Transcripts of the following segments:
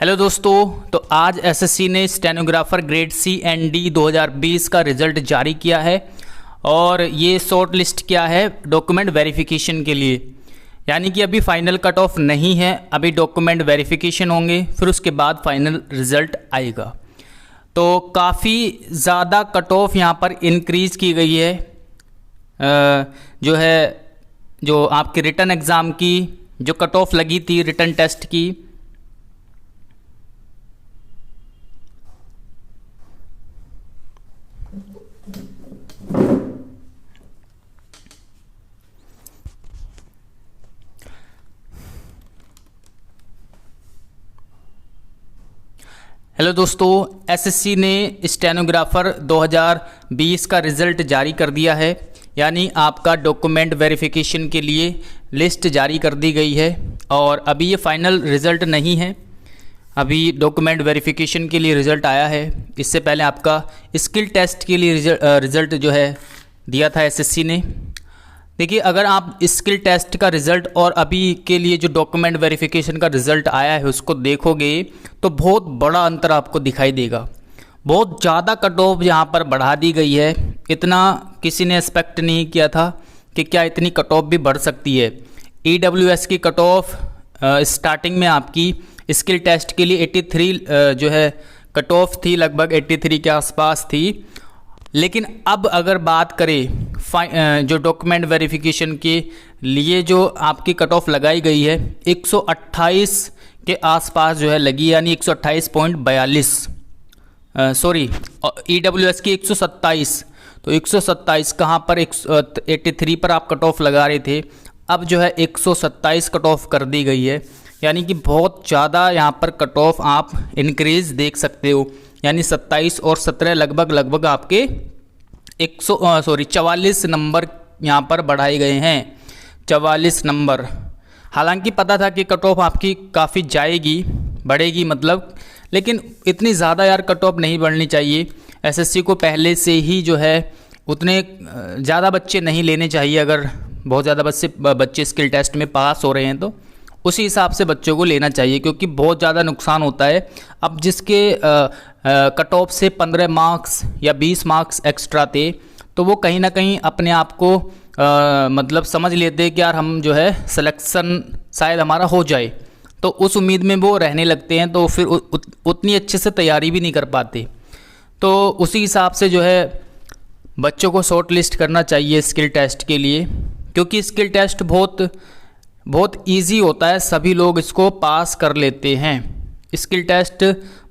Hello दोस्तों, तो आज एसएससी ने stenographer grade C and D 2020 का रिज़ल्ट जारी किया है। और ये शॉर्ट लिस्ट क्या है डॉक्यूमेंट वेरिफिकेशन के लिए, यानी कि अभी फाइनल कट ऑफ नहीं है, अभी डॉक्यूमेंट वेरिफिकेशन होंगे, फिर उसके बाद फाइनल रिज़ल्ट आएगा। तो काफ़ी ज़्यादा कट ऑफ यहाँ पर इंक्रीज़ की गई है। जो आपके रिटन एग्ज़ाम की जो कट ऑफ लगी थी रिटन टेस्ट की, हेलो दोस्तों, एसएससी ने स्टेनोग्राफर 2020 का रिज़ल्ट जारी कर दिया है, यानी आपका डॉक्यूमेंट वेरिफिकेशन के लिए लिस्ट जारी कर दी गई है। और अभी ये फाइनल रिज़ल्ट नहीं है, अभी डॉक्यूमेंट वेरिफिकेशन के लिए रिज़ल्ट आया है। इससे पहले आपका स्किल टेस्ट के लिए रिज़ल्ट जो है दिया था एसएससी ने। देखिए, अगर आप स्किल टेस्ट का रिज़ल्ट और अभी के लिए जो डॉक्यूमेंट वेरिफिकेशन का रिज़ल्ट आया है उसको देखोगे तो बहुत बड़ा अंतर आपको दिखाई देगा। बहुत ज़्यादा कट ऑफ यहाँ पर बढ़ा दी गई है। इतना किसी ने एक्सपेक्ट नहीं किया था कि क्या इतनी कट ऑफ भी बढ़ सकती है। ईडब्ल्यूएस की कट ऑफ स्टार्टिंग में आपकी स्किल टेस्ट के लिए 83 जो है कट ऑफ थी, लगभग 83 के आसपास थी। लेकिन अब अगर बात करें जो डॉक्यूमेंट वेरिफिकेशन के लिए जो आपकी कट ऑफ लगाई गई है 128 के आसपास जो है लगी, यानी 128.42, सॉरी ईडब्ल्यूएस की 127। तो 127 कहाँ पर 83 पर आप कट ऑफ लगा रहे थे, अब जो है 127 कट ऑफ कर दी गई है। यानी कि बहुत ज़्यादा यहाँ पर कट ऑफ आप इंक्रीज़ देख सकते हो, यानी 27 और 17 लगभग आपके 44 नंबर यहाँ पर बढ़ाए गए हैं। 44 नंबर, हालांकि पता था कि कट ऑफ आपकी काफ़ी जाएगी, बढ़ेगी मतलब, लेकिन इतनी ज़्यादा यार कट ऑफ नहीं बढ़नी चाहिए। एसएससी को पहले से ही जो है उतने ज़्यादा बच्चे नहीं लेने चाहिए। अगर बहुत ज़्यादा बच्चे स्किल टेस्ट में पास हो रहे हैं तो उसी हिसाब से बच्चों को लेना चाहिए, क्योंकि बहुत ज़्यादा नुकसान होता है। अब जिसके कट ऑफ से 15 मार्क्स या 20 मार्क्स एक्स्ट्रा थे, तो वो कहीं ना कहीं अपने आप को मतलब समझ लेते कि यार हम जो है सिलेक्शन शायद हमारा हो जाए, तो उस उम्मीद में वो रहने लगते हैं, तो फिर उतनी अच्छे से तैयारी भी नहीं कर पाते। तो उसी हिसाब से जो है बच्चों को शॉर्ट लिस्ट करना चाहिए स्किल टेस्ट के लिए, क्योंकि स्किल टेस्ट बहुत इजी होता है, सभी लोग इसको पास कर लेते हैं। स्किल टेस्ट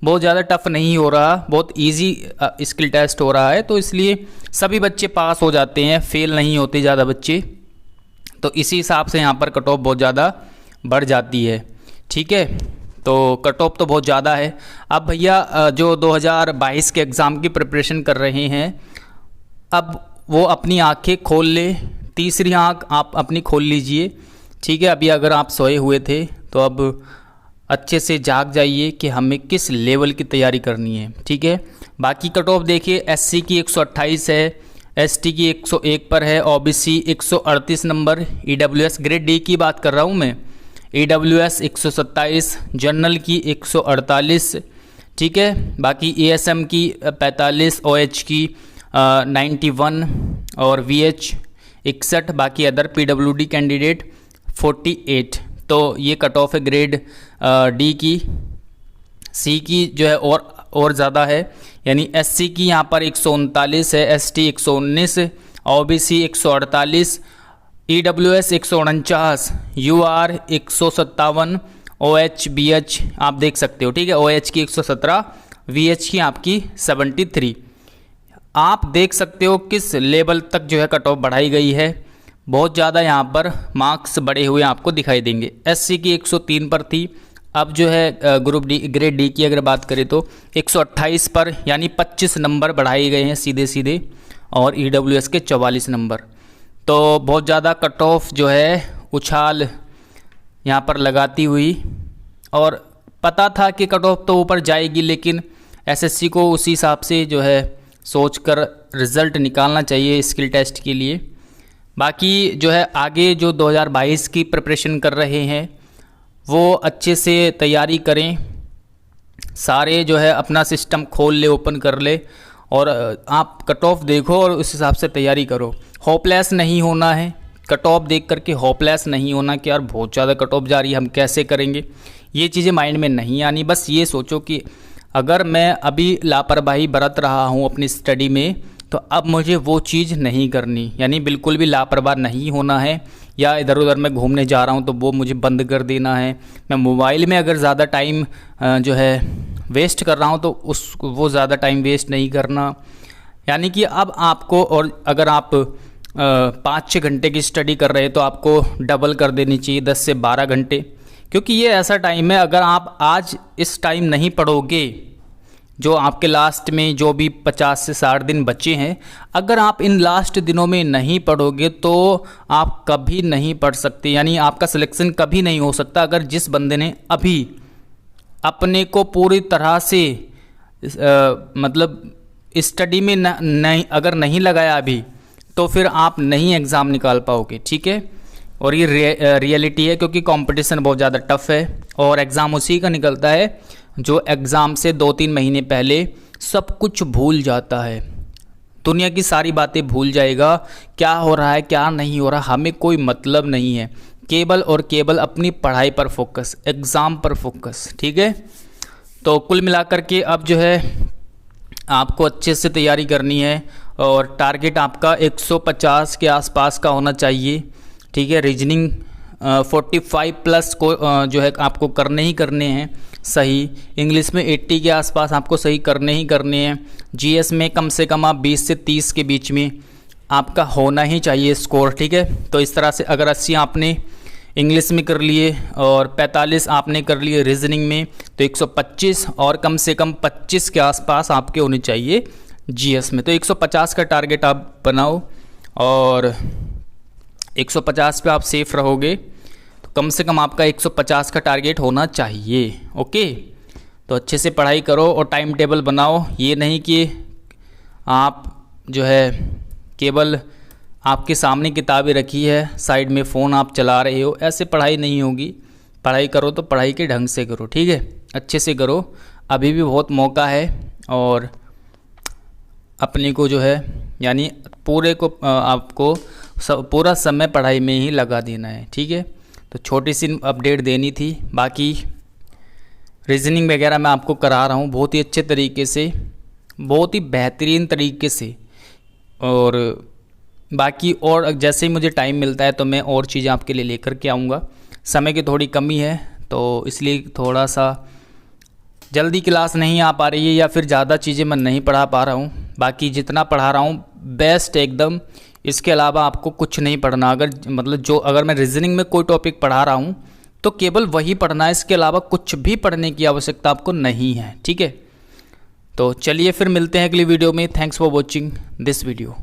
बहुत ज़्यादा टफ नहीं हो रहा, बहुत इजी स्किल टेस्ट हो रहा है, तो इसलिए सभी बच्चे पास हो जाते हैं, फेल नहीं होते ज़्यादा बच्चे। तो इसी हिसाब से यहाँ पर कट ऑफ बहुत ज़्यादा बढ़ जाती है। ठीक है, तो कट ऑफ तो बहुत ज़्यादा है। अब भैया जो 2022 के एग्ज़ाम की प्रिपरेशन कर रहे हैं, अब वो अपनी आँखें खोल ले, तीसरी आँख आप अपनी खोल लीजिए। ठीक है, अभी अगर आप सोए हुए थे तो अब अच्छे से जाग जाइए कि हमें किस लेवल की तैयारी करनी है। ठीक है, बाकी कट ऑफ देखिए, एससी की 128 है, एसटी की 101 पर है, OBC 138 number, EWS grade D की बात कर रहा हूँ मैं, ईडब्ल्यूएस 127, जनरल की 148। ठीक है, बाकी एएसएम की 45, ओएच की 91 और वीएच 61, बाकी अदर पीडब्ल्यूडी कैंडिडेट 48। तो ये कट ऑफ है ग्रेड डी की। सी की जो है और ज़्यादा है, यानी एससी की यहाँ पर 139 है, ST 119, OBC 148, EWS 149, UR 157, OH BH आप देख सकते हो। ठीक है, ओएच की 117, वीएच की आपकी 73। आप देख सकते हो किस लेवल तक जो है कट ऑफ बढ़ाई गई है। बहुत ज़्यादा यहाँ पर मार्क्स बढ़े हुए आपको दिखाई देंगे। एससी की 103 पर थी, अब जो है ग्रुप डी ग्रेड डी की अगर बात करें तो 128 पर, यानी 25 नंबर बढ़ाए गए हैं सीधे, और ईडब्ल्यूएस के 44 नंबर। तो बहुत ज़्यादा कट ऑफ जो है उछाल यहाँ पर लगाती हुई, और पता था कि कट ऑफ तो ऊपर जाएगी, लेकिन एसएससी को उसी हिसाब से जो है सोचकर रिज़ल्ट निकालना चाहिए स्किल टेस्ट के लिए। बाकी जो है आगे जो 2022 की प्रिपरेशन कर रहे हैं वो अच्छे से तैयारी करें, सारे जो है अपना सिस्टम खोल ले, ओपन कर ले और आप कट ऑफ देखो और उस हिसाब से तैयारी करो। होपलेस नहीं होना है, कट ऑफ देख करके होपलेस नहीं होना कि यार बहुत ज़्यादा कट ऑफ जा रही है, हम कैसे करेंगे, ये चीज़ें माइंड में नहीं आनी। बस ये सोचो कि अगर मैं अभी लापरवाही बरत रहा हूँ अपनी स्टडी में, तो अब मुझे वो चीज़ नहीं करनी, यानी बिल्कुल भी लापरवाह नहीं होना है। या इधर उधर मैं घूमने जा रहा हूँ तो वो मुझे बंद कर देना है। मैं मोबाइल में अगर ज़्यादा टाइम जो है वेस्ट कर रहा हूँ तो वो ज़्यादा टाइम वेस्ट नहीं करना। यानी कि अब आपको, और अगर आप 5-6 घंटे की स्टडी कर रहे हैं तो आपको डबल कर देनी चाहिए 10 से 12 घंटे, क्योंकि ये ऐसा टाइम है अगर आप आज इस टाइम नहीं पढ़ोगे, जो आपके लास्ट में जो भी 50 से 60 दिन बचे हैं, अगर आप इन लास्ट दिनों में नहीं पढ़ोगे तो आप कभी नहीं पढ़ सकते, यानी आपका सिलेक्शन कभी नहीं हो सकता। अगर जिस बंदे ने अभी अपने को पूरी तरह से मतलब स्टडी में अगर नहीं लगाया अभी, तो फिर आप नहीं एग्ज़ाम निकाल पाओगे, ठीक है। और ये रियलिटी है, क्योंकि कंपटीशन बहुत ज़्यादा टफ है और एग्ज़ाम उसी का निकलता है जो एग्ज़ाम से 2-3 महीने पहले सब कुछ भूल जाता है, दुनिया की सारी बातें भूल जाएगा, क्या हो रहा है क्या नहीं हो रहा हमें कोई मतलब नहीं है, केवल और केवल अपनी पढ़ाई पर फोकस, एग्ज़ाम पर फोकस, ठीक है। तो कुल मिलाकर के अब जो है आपको अच्छे से तैयारी करनी है और टारगेट आपका 150 के आसपास का होना चाहिए, ठीक है। रीजनिंग 45 प्लस को जो है आपको करने ही करने हैं सही। इंग्लिश में 80 के आसपास आपको सही करने ही करने हैं। जीएस में कम से कम आप 20 से 30 के बीच में आपका होना ही चाहिए स्कोर, ठीक है। तो इस तरह से अगर 80 आपने इंग्लिश में कर लिए और 45 आपने कर लिए रीजनिंग में, तो 125 और कम से कम 25 के आसपास आपके होने चाहिए जीएस में। तो 150 का टारगेट आप बनाओ और 150 पे आप सेफ रहोगे, तो कम से कम आपका 150 का टारगेट होना चाहिए, ओके। तो अच्छे से पढ़ाई करो और टाइम टेबल बनाओ। ये नहीं कि आप जो है केवल आपके सामने किताबें रखी है, साइड में फ़ोन आप चला रहे हो, ऐसे पढ़ाई नहीं होगी। पढ़ाई करो तो पढ़ाई के ढंग से करो, ठीक है, अच्छे से करो। अभी भी बहुत मौका है और अपने को जो है यानी पूरे को आपको पूरा समय पढ़ाई में ही लगा देना है, ठीक है। तो छोटी सी अपडेट देनी थी। बाकी रीजनिंग वगैरह मैं आपको करा रहा हूँ बहुत ही अच्छे तरीके से, बहुत ही बेहतरीन तरीके से। और बाकी और जैसे ही मुझे टाइम मिलता है तो मैं और चीज़ें आपके लिए लेकर के आऊँगा। समय की थोड़ी कमी है तो इसलिए थोड़ा सा जल्दी क्लास नहीं आ पा रही है या फिर ज़्यादा चीज़ें मैं नहीं पढ़ा पा रहा हूँ। बाकी जितना पढ़ा रहा हूँ बेस्ट एकदम, इसके अलावा आपको कुछ नहीं पढ़ना। अगर मैं रीजनिंग में कोई टॉपिक पढ़ा रहा हूँ तो केवल वही पढ़ना है, इसके अलावा कुछ भी पढ़ने की आवश्यकता आपको नहीं है, ठीक है। तो चलिए फिर मिलते हैं अगली वीडियो में। Thanks for watching this video.